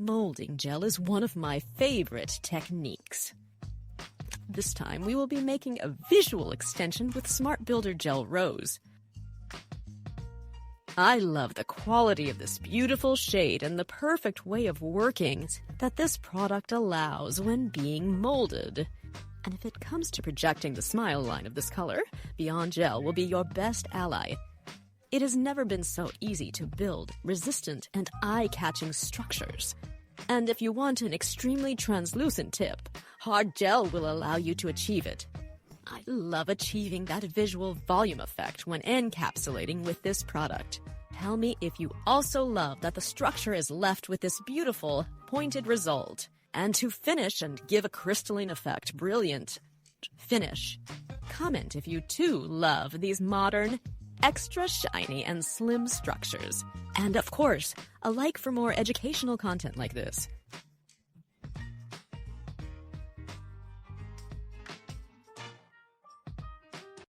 Molding gel is one of my favorite techniques. This time we will be making a visual extension with Smart Builder Gel Rose. I love the quality of this beautiful shade and the perfect way of working that this product allows when being molded. And if it comes to projecting the smile line of this color, Beyond Gel will be your best ally. It has never been so easy to build resistant and eye-catching structures. And if you want an extremely translucent tip, hard gel will allow you to achieve it. I love achieving that visual volume effect when encapsulating with this product. Tell me if you also love that the structure is left with this beautiful, pointed result. And to finish and give a crystalline effect, brilliant finish. Comment if you too love these modern, extra shiny and slim structures. And of course, a like for more educational content like this.